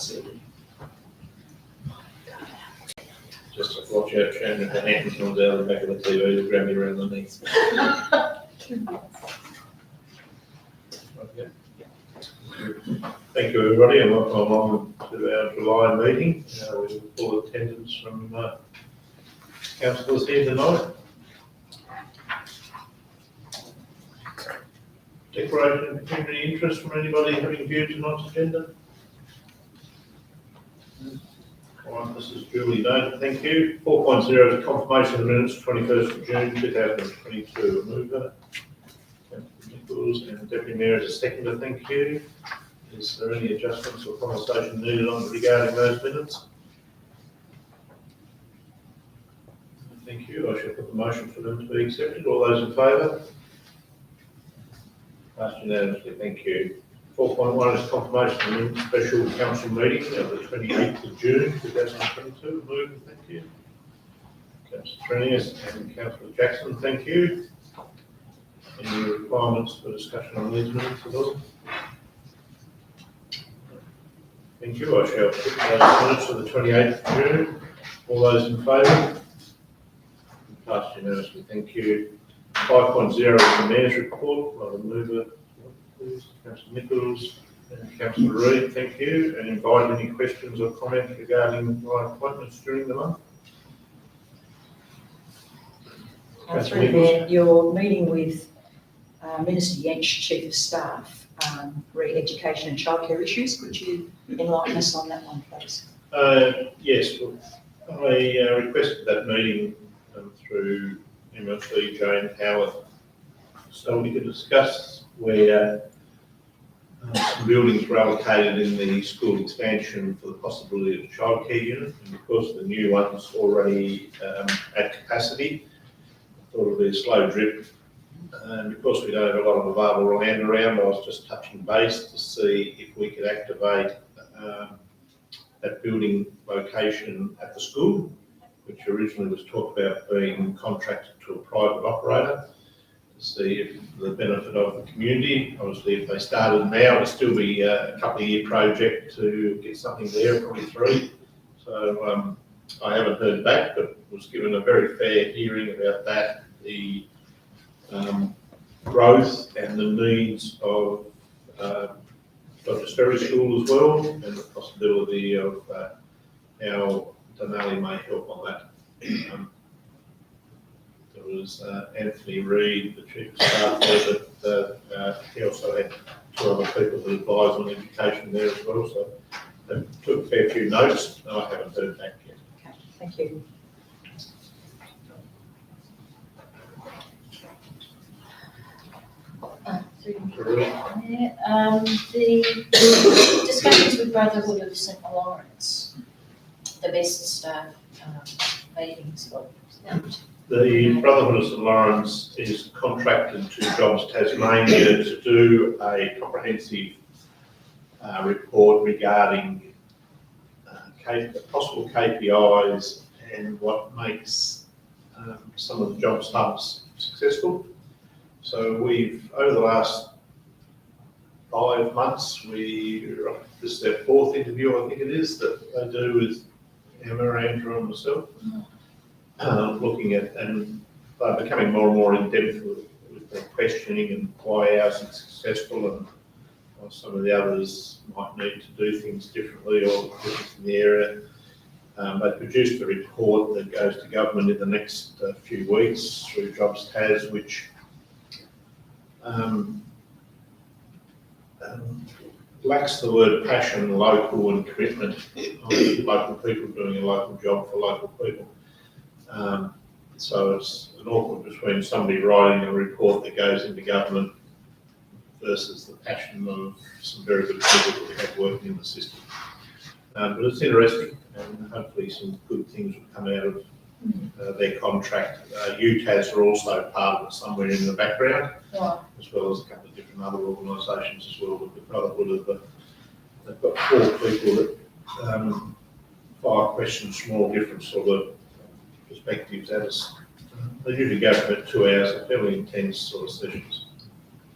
suited. Just watch out, Shannon, if the hand comes out of the back of the TV to grab you around the knees. Okay. Thank you, everybody, and welcome along to our July meeting. With full attendance from councillors here tonight. Declaration of community interest from anybody having viewed tonight's agenda? All right, this is duly noted, thank you. 4.0 is confirmation of the minutes, 21st of June 2022. Mover, Councillor Nichols, and Deputy Mayor as a seconder, thank you. Is there any adjustments or conversation needed on regarding those minutes? Thank you. I shall put the motion for them to be accepted. All those in favour? Passed unanimously, thank you. 4.1 is confirmation of the special council meeting of the 28th of June 2022. Moving, thank you. Councillor Trenius and Councillor Jackson, thank you. Any requirements for discussion on these minutes at all? Thank you. I shall put those minutes for the 28th of June. All those in favour? Passed unanimously, thank you. 5.0 is the Mayor's report. I will move it. Please, Councillor Nichols and Councillor Reid, thank you. And invite any questions or comments regarding my appointments during the month. Councillor Mayor, you're meeting with Minister Yench, Chief of Staff, re-education and childcare issues. Could you enlighten us on that one, please? Yes, well, I requested that meeting through MLC Jane Howard, so we could discuss where some buildings were allocated in the school expansion for the possibility of a childcare unit, and because the new one's already at capacity, I thought it would be a slow drip. And because we don't have a lot of available land around, I was just touching base to see if we could activate that building location at the school, which originally was talked about being contracted to a private operator, to see if the benefit of the community. Obviously, if they started now, it'd still be a couple of year project to get something there, probably 3. So I haven't heard back, but was given a very fair hearing about that, the growth and the needs of Dr. Sperry School as well, and the possibility of how Denali may help on that. There was Anthony Reid, the Chief of Staff there, but he also had 2 other people that advise on education there as well, so they took a fair few notes, and I haven't heard back yet. Okay, thank you. The discussions with Brotherhood of St Lawrence, the best staff meetings. The Brotherhood of St Lawrence is contracted to Jobs Tasmania to do a comprehensive report regarding possible KPIs and what makes some of the jobs hubs successful. So we've, over the last 5 months, this is their 4th interview, I think it is, that they do with Emma, Andrew and myself, looking at, and they're becoming more and more in depth with their questioning and why ours is successful and why some of the others might need to do things differently or different in the area. They produced a report that goes to government in the next few weeks through Jobs Tas, which lacks the word passion, local and commitment of local people doing a local job for local people. So it's an awkward between somebody writing a report that goes into government versus the passion of some very good people that we have working in the system. But it's interesting, and hopefully some good things will come out of their contract. UTAS are also part of it somewhere in the background, as well as a couple of different other organisations as well. With the Brotherhood, they've got 4 people that 5 questions from all different sort of perspectives at us. They usually go for about 2 hours, they're fairly intense sort of sessions.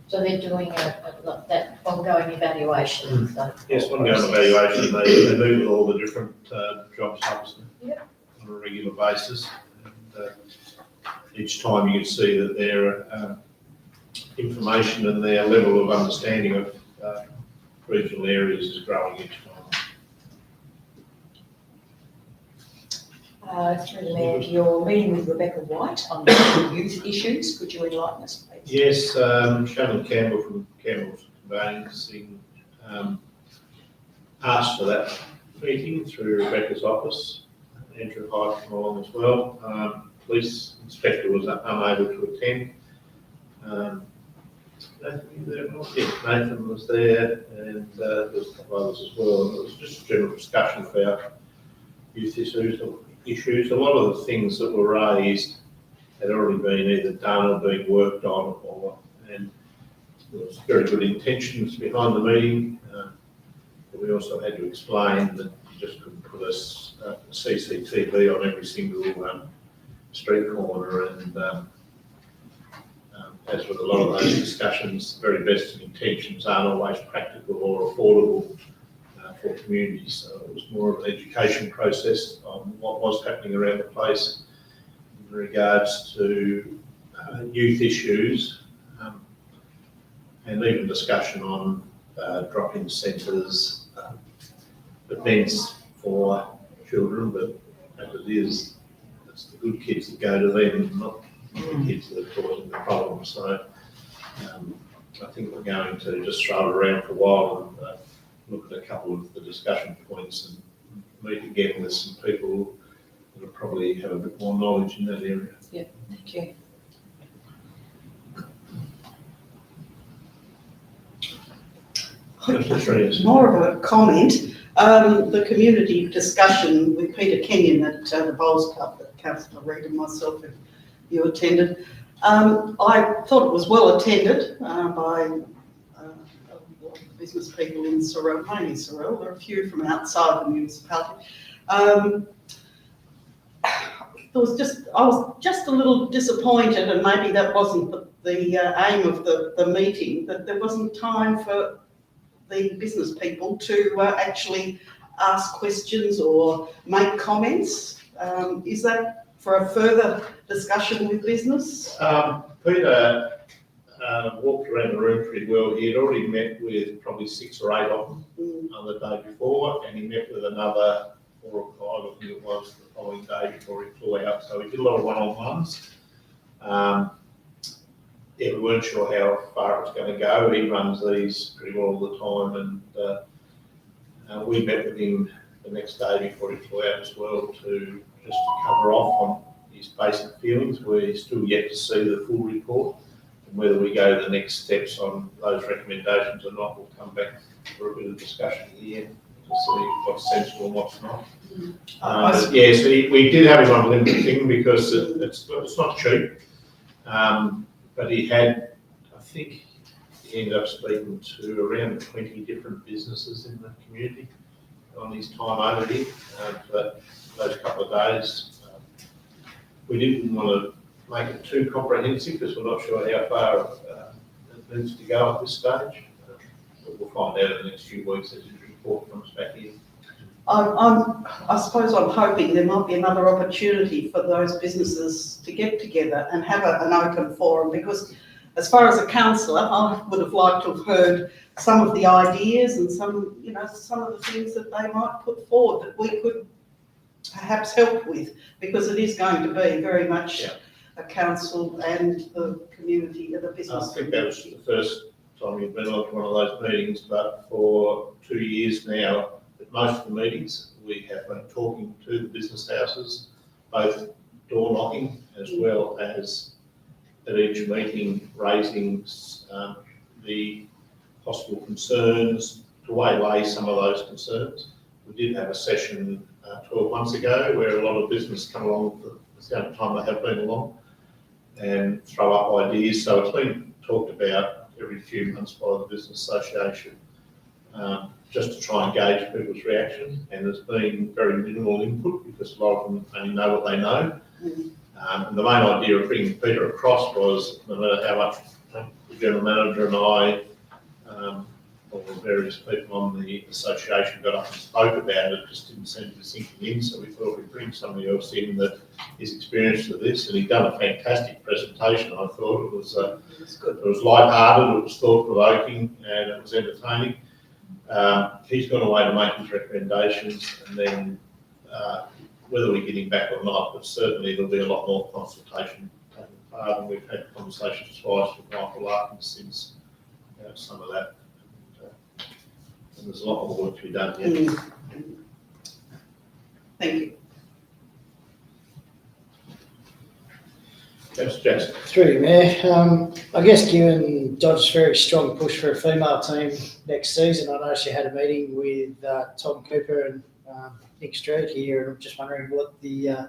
So they're doing that ongoing evaluation of the. Yes, ongoing evaluation, they meet with all the different job hubs Yep. on a regular basis. And each time you can see that their information and their level of understanding of regional areas is growing each time. Through the Mayor, you're meeting with Rebecca White on youth issues. Could you enlighten us, please? Yes, Shannon Campbell from Campbell's Conveyancing asked for that meeting through Rebecca's office. Andrew Hyde came along as well. Police inspector was unable to attend. Nathan was there, and there was a couple others as well. And it was just a general discussion about youth issues. A lot of the things that were raised had already been either done or being worked on, and there was very good intentions behind the meeting. But we also had to explain that you just couldn't put a CCTV on every single street corner, and as with a lot of those discussions, the very best intentions aren't always practical or affordable for communities. So it was more of an education process on what was happening around the place in regards to youth issues, and even discussion on drop-in centres, events for children, but as it is, it's the good kids that go to them, not the kids that are causing the problem. So I think we're going to just throw it around for a while and look at a couple of the discussion points and meet again with some people that will probably have a bit more knowledge in that area. Yeah, thank you. More of a comment. The community discussion with Peter Kenyon at the Bowls Club that Councillor Reid and myself and you attended. I thought it was well attended by business people in Sorell, mainly Sorell. There are a few from outside the municipality. I was just a little disappointed, and maybe that wasn't the aim of the meeting, that there wasn't time for the business people to actually ask questions or make comments. Is that for a further discussion with business? Peter walked around the room pretty well. He had already met with probably 6 or 8 of them on the day before, and he met with another 4 or 5, I think it was, the following day before he flew out. So we did a lot of one-on-ones. Yeah, we weren't sure how far it was going to go. He runs these pretty well all the time, and we met with him the next day before he flew out as well to just cover off on his basic feelings. We're still yet to see the full report, and whether we go the next steps on those recommendations or not, we'll come back for a bit of discussion here to see what's sensible and what's not. But yes, we did have him on a limited thing because it's not cheap. But he had, I think, he ended up speaking to around 20 different businesses in the community on his time over here for those couple of days. We didn't want to make it too comprehensive because we're not sure how far it needs to go at this stage. But we'll find out in the next few weeks as his report comes back in. I suppose I'm hoping there might be another opportunity for those businesses to get together and have an open forum, because as far as a councillor, I would have liked to have heard some of the ideas and some of the things that they might put forward that we could perhaps help with, because it is going to be very much a council and the community and the business. I think that was the first time you've been on one of those meetings, but for 2 years now, at most of the meetings, we have been talking to the business houses, both door knocking as well as at each meeting raising the possible concerns, to waylay some of those concerns. We did have a session 12 months ago where a lot of business come along for the same time they have been along and throw up ideas. So it's been talked about every few months by the Business Association, just to try and gauge people's reaction, and there's been very minimal input because a lot of them only know what they know. And the main idea of bringing Peter across was, no matter how much the general manager and I, or various people on the association got up and spoke about it. It just didn't seem to be sinking in, so we thought we'd bring somebody else in that is experienced with this, and he'd done a fantastic presentation. I thought it was good. it was light-hearted, it was thought-provoking, and it was entertaining. He's gone away to make his recommendations, and then whether we get him back or not, but certainly there'll be a lot more consultation taking part, and we've had conversations twice with Michael Larkin since some of that. And there's a lot more work to be done yet. Thank you. Councillor Jackson. Through you, Mayor. I guess given Dodge's very strong push for a female team next season, I noticed you had a meeting with Tom Cooper and Nick Street here, and I'm just wondering what the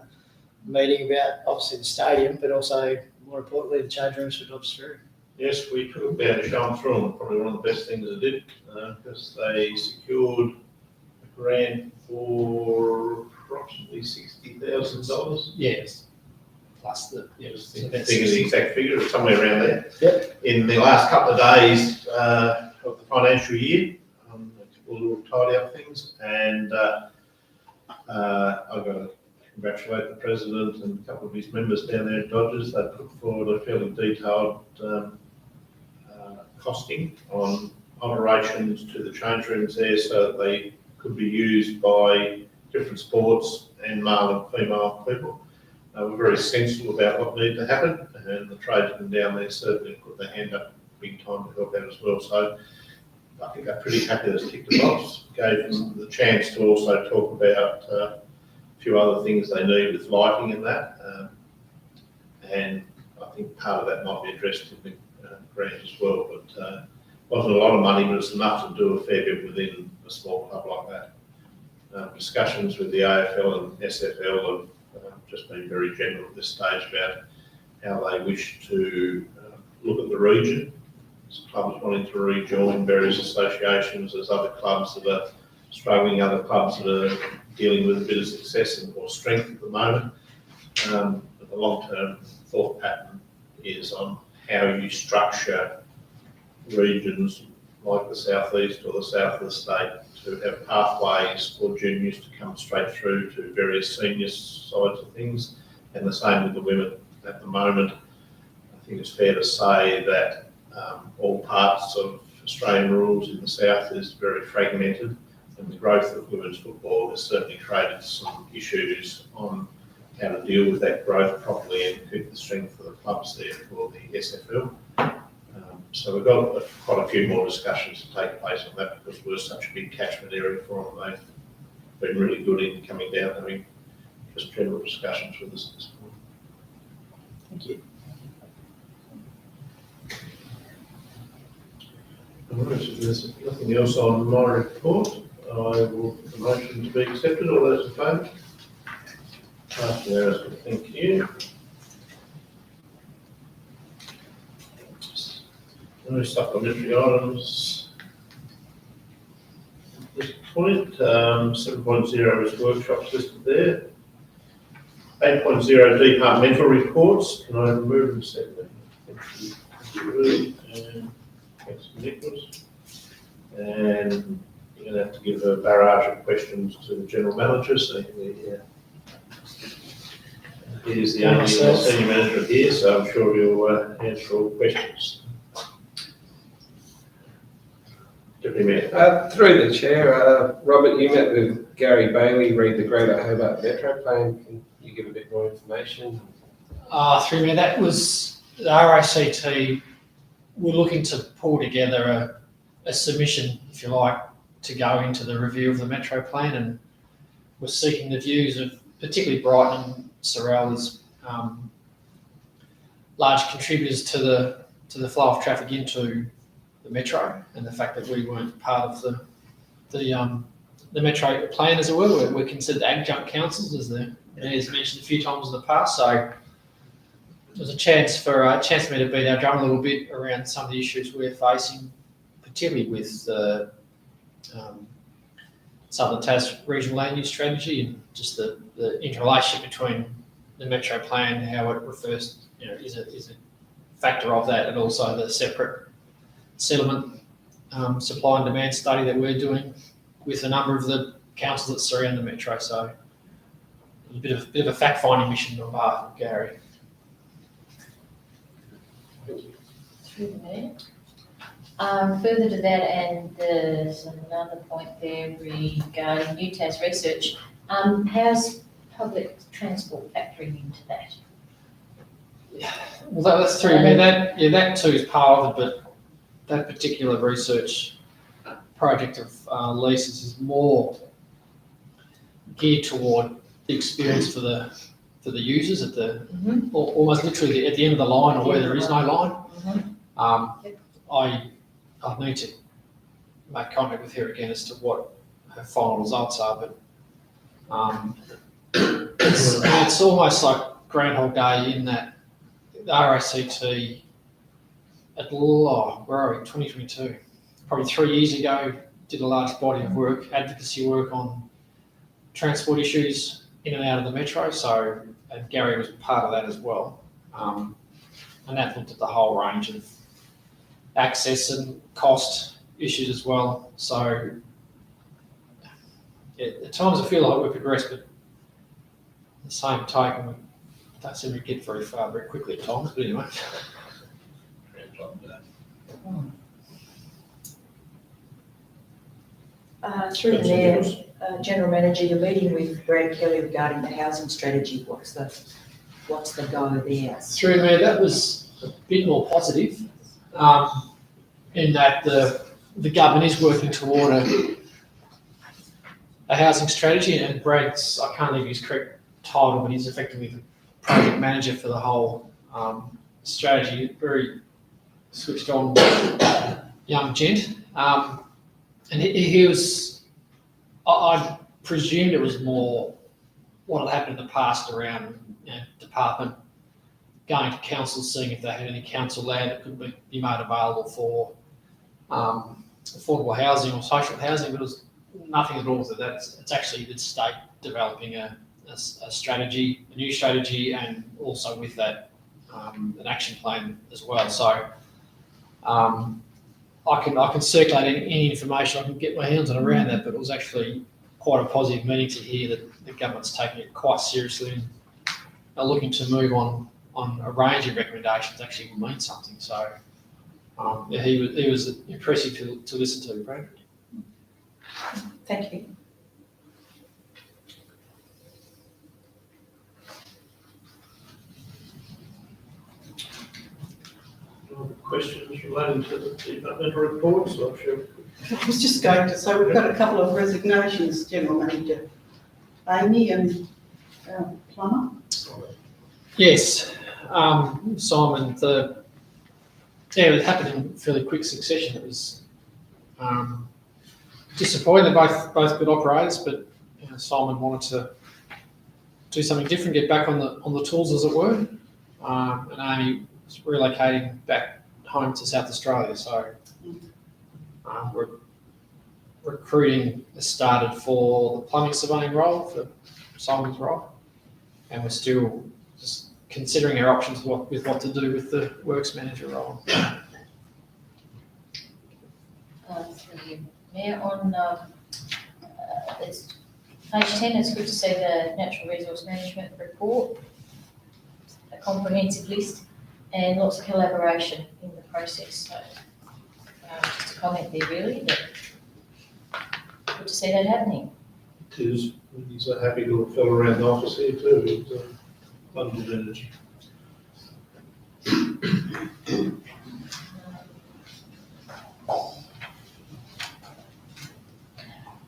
meeting about, obviously the stadium, but also more importantly the change rooms for Dodge's Ferry. Yes, we took it down to show them through them. Probably one of the best things they did, because they secured a grant for approximately $60,000. Yes. Plus the Figure the exact figure, it's somewhere around there. Yep. In the last couple of days of the financial year, a couple of little tidy up things, and I've got to congratulate the president and a couple of his members down there at Dodgers. They put forward a fairly detailed costing on alterations to the change rooms there, so that they could be used by different sports and male and female people. We're very sensible about what needs to happen, and the tradesmen down there certainly put their hand up big time to help out as well. So I think I'm pretty happy that it's ticked the box. Gave them the chance to also talk about a few other things they need with lighting and that. And I think part of that might be addressed in the grant as well. But wasn't a lot of money, but it's enough to do a fair bit within a small club like that. Discussions with the AFL and SFL have just been very general at this stage about how they wish to look at the region. There's clubs wanting to rejoin various associations. There's other clubs that are struggling, other clubs that are dealing with a bit of success or strength at the moment. But the long-term thought pattern is on how you structure regions like the southeast or the south of the state to have pathways for juniors to come straight through to various senior sides of things, and the same with the women. At the moment, I think it's fair to say that all parts of Australian rules in the south is very fragmented, and the growth of women's football has certainly created some issues on how to deal with that growth properly and keep the strength of the clubs there for the SFL. So we've got quite a few more discussions to take place on that, because we're such a big catchment area for them. They've been really good in coming down, having just general discussions with us at this point. Thank you. All right, so there's nothing else on my report. I will put the motion to be accepted. All those in favour? Passed unanimously. Thank you. No supplementary items. At this point, 7.0 is workshops listed there. 8.0 departmental reports. Can I remove them separately? Thank you, and Councillor Nicholas. And you're going to have to give a barrage of questions to the general manager. So he's the only senior manager here, so I'm sure he'll answer all questions. Deputy Mayor. Through the chair, Robert, you met with Gary Bailey, read the Greater Hobart Metro Plan. Can you give a bit more information? Through me, that was the RACT. We're looking to pull together a submission, if you like, to go into the review of the Metro Plan, and we're seeking the views of particularly Brighton and Sorell as large contributors to the flow of traffic into the Metro, and the fact that we weren't part of the Metro Plan, as it were. We're considered adjunct councils, as the Mayor's mentioned a few times in the past. So there's a chance for me to beat our drum a little bit around some of the issues we're facing, particularly with Southern Tas regional land use strategy, and just the interrelationship between the Metro Plan, how it refers, is it factor of that, and also the separate settlement supply and demand study that we're doing with a number of the councils that surround the metro. So a bit of a fact-finding mission on behalf of Gary. Through the mayor. Further to that, and there's another point there regarding UTAS research. How's public transport factoring into that? Well, that's true. I mean, that too is part of it, but that particular research project of leases is more geared toward the experience for the users at the almost literally at the end of the line, or where there is no line. I need to make contact with her again as to what her final results are, but it's almost like Groundhog Day in that the RACT at where are we, 2022, probably 3 years ago, did a large body of work, advocacy work on transport issues in and out of the metro. So, and Gary was part of that as well. And that looked at the whole range of access and cost issues as well. So, at times I feel like we've progressed, but at the same token, we don't seem to get very far very quickly at times. But anyway. Through the mayor, General Manager, you're meeting with Brad Kelly regarding the housing strategy. What's the go there? Through me, that was a bit more positive, in that the government is working toward a housing strategy, and Brad's, I can't leave his correct title, but he's effectively the project manager for the whole strategy. Very switched on young gent, and he was. I presumed it was more what had happened in the past around department going to council, seeing if they had any council land that could be made available for affordable housing or social housing, but it was nothing at all to that. It's actually the state developing a strategy, a new strategy, and also with that an action plan as well. So I can circulate any information I can get my hands on around that, but it was actually quite a positive meeting to hear that the government's taking it quite seriously and are looking to move on a range of recommendations actually will mean something. So he was impressive to listen to, Brad. Thank you. Questions relating to the departmental reports? I'm sure. I was just going to say, we've got a couple of resignations, General Manager. Amy and Plummer. Yes, Simon. It happened in fairly quick succession. It was disappointing. They're both good operators, but Simon wanted to do something different, get back on the tools, as it were. And Amy was relocating back home to South Australia. So recruiting has started for the plumbing surveying role, for Simon's role, and we're still just considering our options with what to do with the works manager role. Mayor, on it's page 10, it's good to see the natural resource management report, a comprehensive list, and lots of collaboration in the process. So just a comment there, really, but good to see that happening. It is. He's a happy little fellow around the office here too. He's bundled energy.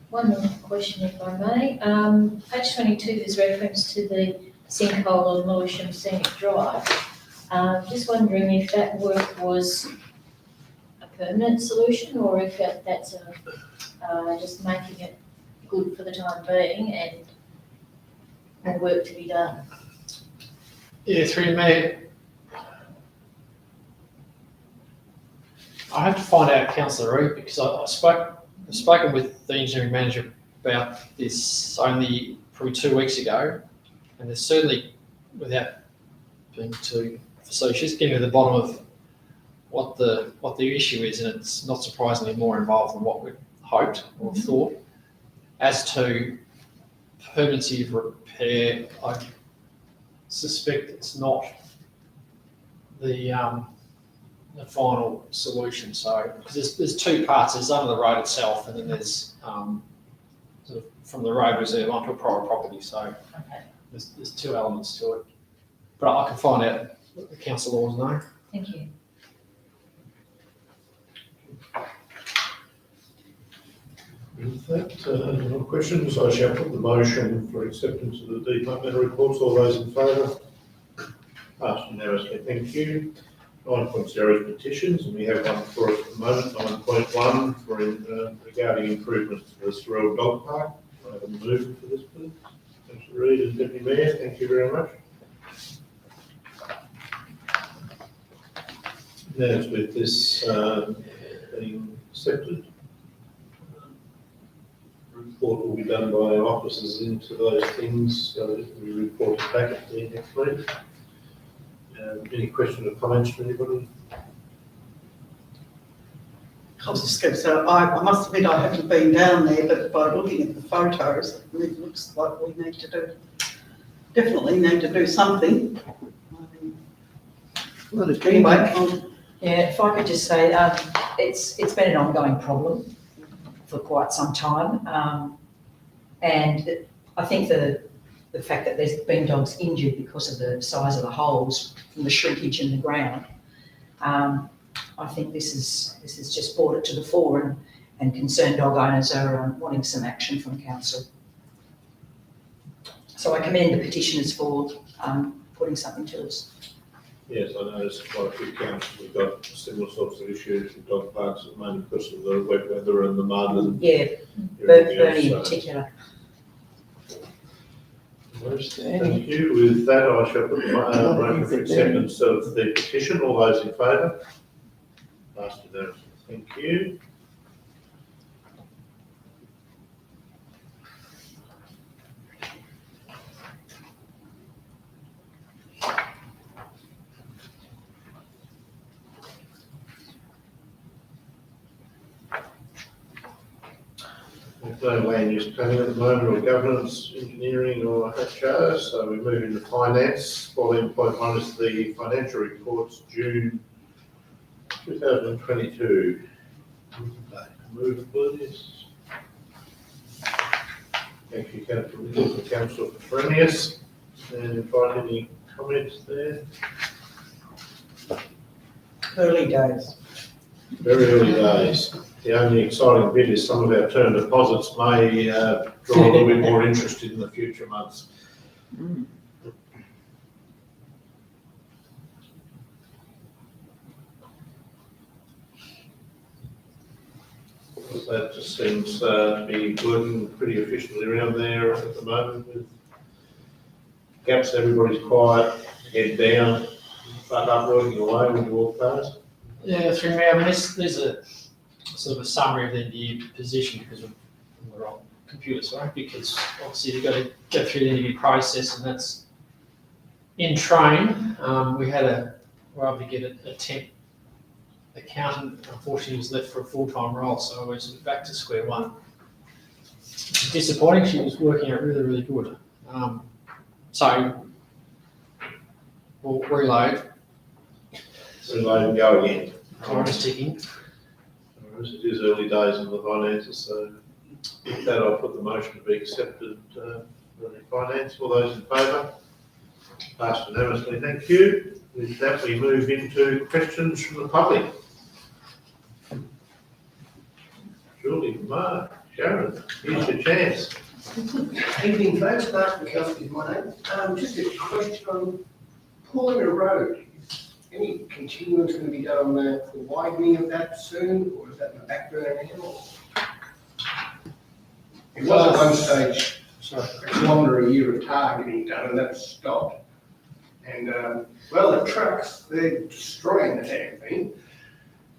One more question, if I may. Page 22, there's reference to the sinkhole on Lewisham Scenic Drive. Just wondering if that work was a permanent solution, or if that's just making it good for the time being and more work to be done. Yeah, through me. I have to find out Councillor Reid, because I've spoken with the engineering manager about this only probably 2 weeks ago, and there's certainly, without being too So she's getting to the bottom of what the issue is, and it's not surprisingly more involved than what we hoped or thought. As to permanency of repair, I suspect it's not the final solution. So, because there's two parts. There's under the road itself, and then there's sort of from the road reserve onto a private property. So Okay, there's two elements to it. But I can find out what the council laws know. thank you. With that, no questions, I shall put the motion for acceptance of the departmental reports. All those in favour? Passed unanimously, thank you. 9.0 is petitions, and we have one for us at the moment, 9.1 for regarding improvements to the Sorell Dog Park. I have a mover for this, please. Councillor Reid and Deputy Mayor, thank you very much. Now, with this being accepted, report will be done by our officers into those things, so that we report it back at the next meeting. Any questions or comments from anybody? I was just going to say, I must admit I haven't been down there, but by looking at the photos, it looks like we need to do, definitely need to do something. Anyway, Yeah, if I could just say, it's been an ongoing problem for quite some time. And I think the fact that there's been dogs injured because of the size of the holes from the shrinkage in the ground, I think this has just brought it to the fore, and concerned dog owners are wanting some action from council. So I commend the petitioners for putting something to us. Yes, I noticed quite a few councils have got similar sorts of issues with dog parks at the moment because of the wet weather and the mud and Yeah, everything Bernie in else. So, particular. thank you. With that, I shall put the motion for acceptance of the petition. All those in favour? Passed unanimously. Thank you. There's no land use planning at the moment, or governance, engineering, or HR, so we move into finance. Volume point one is the financial reports, June 2022. Move it, please. Thank you, Councillor Frenius. And invite any comments there? early days. Very early days. The only exciting bit is some of our term deposits may draw a little bit more interest in the future months. That just seems to be working pretty efficiently around there at the moment with gaps, everybody's quiet, head down, but up working away when you walk past. Yeah, through me. I mean, there's a sort of a summary of the end of year position because we're on computers, right? Because obviously you've got to go through the end of year process, and that's in train. We're able to get a temp accountant. Unfortunately, he was left for a full-time role, so I was back to square one. It's disappointing. She was working out really, really good. So we'll reload. Reload and go again. Time is ticking. It is early days in the finances, so with that, I'll put the motion to be accepted for the finance. All those in favour? Passed unanimously, thank you. With that, we move into questions from the public. Julie, Mark, Sharon, here's your chance. Evening, folks. Mark McKelvey is my name. Just a question on Paulina Road. Any continuance going to be done on the widening of that soon, or is that in the back burner now? It was at one stage a kilometre a year of tar getting done, and that's stopped. And well, the trucks, they're destroying the damn thing.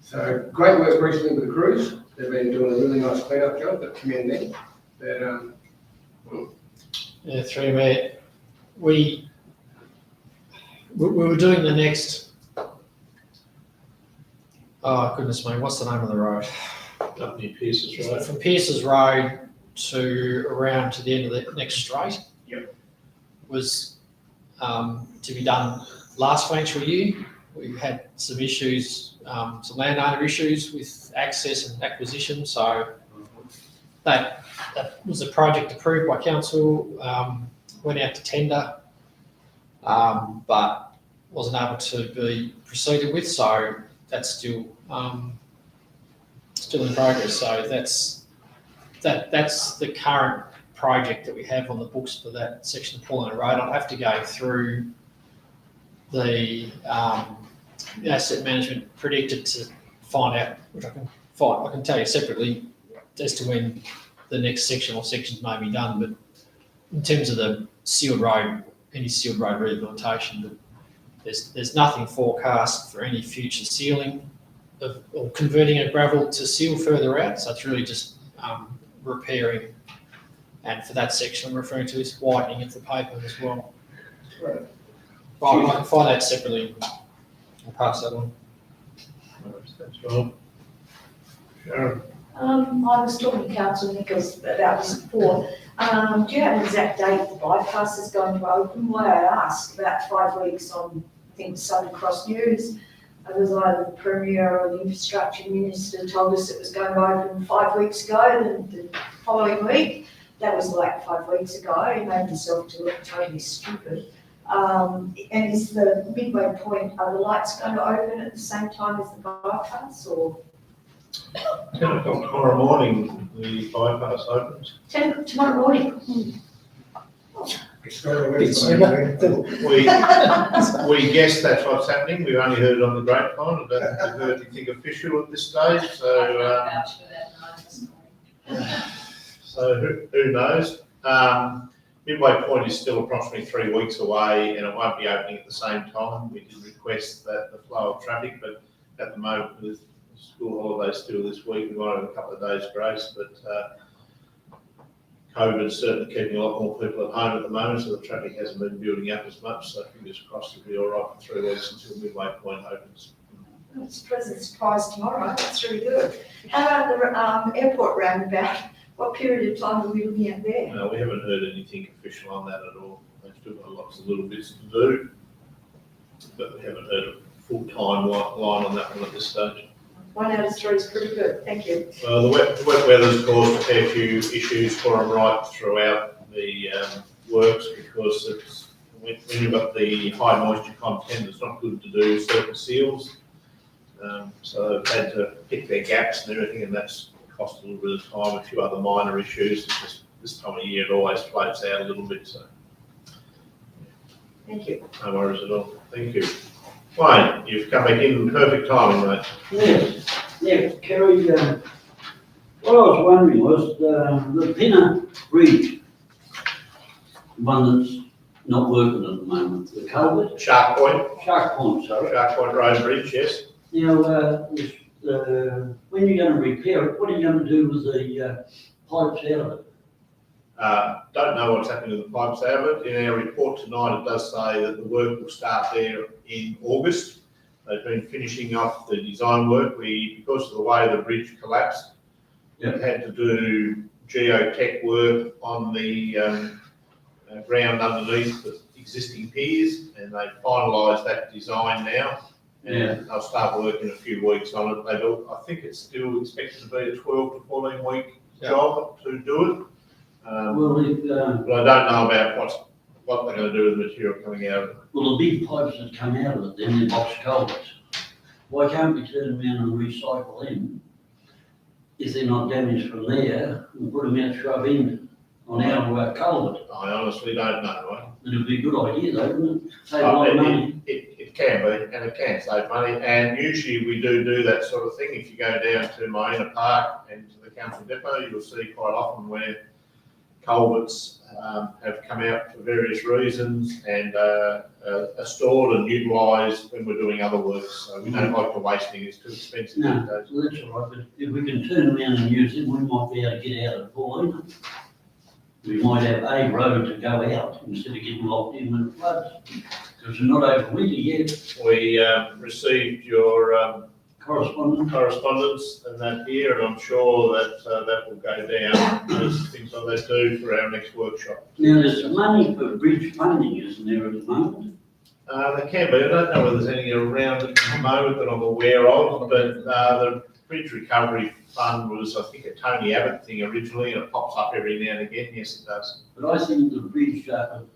So great work recently with the crews. They've been doing a really nice clean-up job, but commend them. But Yeah, through me. We we were doing the next, oh goodness me, what's the name of the road? Up near Pierce's Road. From Pierce's Road to around to the end of the next straight. Yep. Was to be done last financial year. We had some issues, some landowner issues with access and acquisition, so that was a project approved by council, went out to tender, but wasn't able to be proceeded with, so that's still in progress. So that's the current project that we have on the books for that section of Paulina Road. I'll have to go through the asset management predicted to find out, which I can tell you separately as to when the next section or sections may be done. But in terms of the sealed road, any sealed road rehabilitation, there's nothing forecast for any future sealing or converting a gravel to seal further out. So it's really just repairing. And for that section I'm referring to is widening of the pavement as well. Right. Well, I can find that separately. I'll pass that on. Thanks, Rob. Sharon? I was talking to Councillor Nichols about this before. Do you have an exact date the bypass is going to open? Why I asked, about 5 weeks on, I think, Southern Cross News. It was either the Premier or the Infrastructure Minister told us it was going to open 5 weeks ago, the following week. That was like 5 weeks ago. He made himself to look totally stupid. And is the midway point, are the lights going to open at the same time as the bypass, or? 10 o'clock tomorrow morning, the bypass opens. Tomorrow morning? It's got a Bit website, sooner. We guess that's what's happening. We've only heard it on the grapevine. I don't think we've heard anything official at this stage. So who knows? Midway Point is still approximately 3 weeks away, and it won't be opening at the same time. We did request that the flow of traffic, but at the moment with school holidays still this week, we might have a couple of days grace, but COVID's certainly keeping a lot more people at home at the moment, so the traffic hasn't been building up as much, so fingers crossed it'll be all right for 3 weeks until Midway Point opens. It's a pleasant surprise tomorrow. That's really good. How about the airport roundabout? What period of time are we looking at there? No, we haven't heard anything official on that at all. They've still got lots of little bits to do, but we haven't heard a full timeline on that one at this stage. 1 out of 3 is pretty good. Thank you. Well, the wet weather's caused a fair few issues for them right throughout the works, because it's, when you've got the high moisture content, it's not good to do certain seals. So they've had to pick their gaps and everything, and that's cost a little bit of time. A few other minor issues. It's just this time of year it always floats out a little bit. So Thank you. no worries at all. Thank you. Wayne, you've come back in perfect timing, mate. Yes, yeah, Kerry, what I was wondering was the Pinner Bridge, one that's not working at the moment, the culvert, Shark Point, Shark Point, sorry. Shark Point Road Bridge, yes. Now, when you're going to repair it, what are you going to do with the pipes out of it? Don't know what's happening with the pipes out of it. In our report tonight, it does say that the work will start there in August. They've been finishing off the design work. Because of the way the bridge collapsed, we had to do geotech work on the ground underneath the existing piers, and they've finalised that design now. And they'll start working a few weeks on it. I think it's still expected to be a 12 to 14 week job to do it. But I don't know about what they're going to do with the material coming out of it. Well, the big pipes that come out of it, then they're box culverts. Why can't we turn them around and recycle them if they're not damaged from there and put them out Shrub End on our culvert? I honestly don't know. Right? It'd be a good idea though, wouldn't it? Save a lot of money. It can be, and it can save money. And usually we do that sort of thing. If you go down to Moena Park and to the council depot, you'll see quite often where culverts have come out for various reasons and are stored and utilised when we're doing other works. So we don't like the wasting, it's too expensive. No, well, that's all right, but if we can turn around and use it, we might be able to get out of Paulina. We might have a road to go out instead of getting locked in when it floods. Because we're not over winter yet. We received your Correspondence. correspondence and that here, and I'm sure that that will go down as things like that do for our next workshop. Now, there's money for bridge funding, isn't there, at the moment? There can be, I don't know whether there's anything around at the moment that I'm aware of, but the Bridge Recovery Fund was, I think, a Tony Abbott thing originally, and it pops up every now and again, yes it does. But I think the bridge going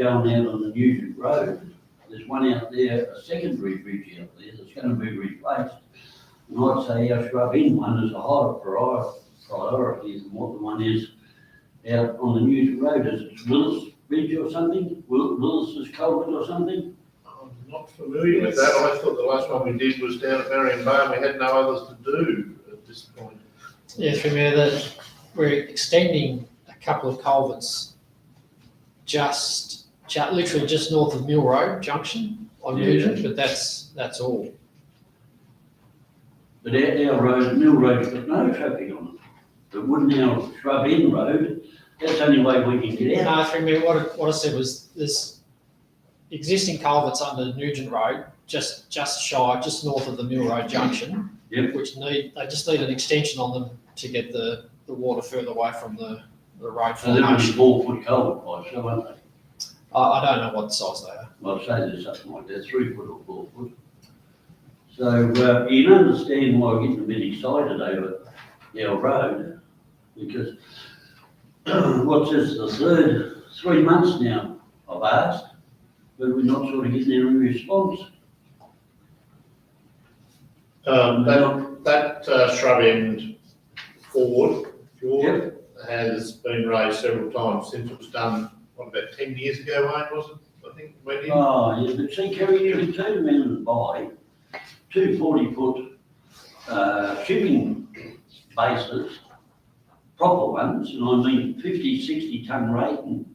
out on the Nugent Road, there's one out there, a secondary bridge out there that's going to be replaced. And I'd say our shrub in one is a higher priority than what the one is out on the Nugent Road. Is it Willis Bridge or something? Willis's Culvert or something? I'm not familiar with that. I thought the last one we did was down at Marion Bay, and we had no others to do at this point. Yeah, through Mayor, we're extending a couple of culverts literally just north of Mill Road Junction on Nugent, but that's all. But our road, Mill Road's got no traffic on it. But wouldn't our Shrub End Road, that's the only way we can get out. No, through Mayor, what I said was there's existing culverts under Nugent Road, just north of the Mill Road Junction. Yep. They just need an extension on them to get the water further away from the road So they're only formation. 4-foot culvert pipes, so aren't they? I don't know what size they are. I'd say there's something like that, 3 foot or 4 foot. So you can understand why I'm getting a bit excited over our road, because what's this, the 3 months now I've asked, but we're not sort of getting any response. That Shrub End Fjord has been raised several times since it was done, what, about 10 years ago, Wayne, was it? I think, went in. Oh, yeah, but see, Kerry, you can turn around and buy 2 40-foot shipping bases, proper ones, and I mean 50, 60 tonne rating,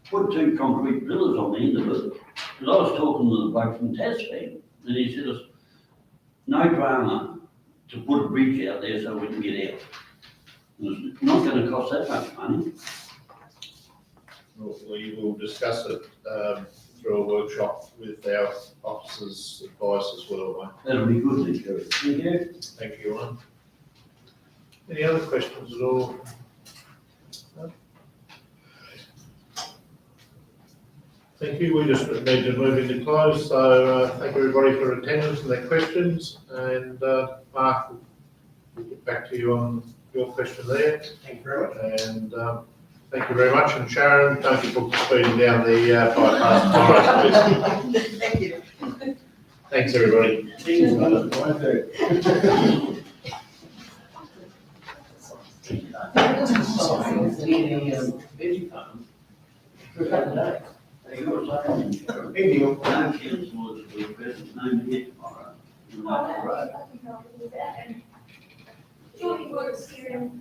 put 2 concrete pillars on the end of it. Because I was talking to the bloke from Tasman, and he said, no drama to put a bridge out there so we can get out. It's not going to cost that much money. We will discuss it through a workshop with our officers' advice as well, Wayne. That'll be good, then, Kerry. Thank you. Thank you, Wayne. Any other questions at all? No? Thank you. We just need to move into close, so thank everybody for attendance and their questions, and Mark, we'll get back to you on your question there. Thank you very much. And thank you very much, and Sharon, thank you for speeding down the bypass. Thank you. Thanks, everybody. Julie was here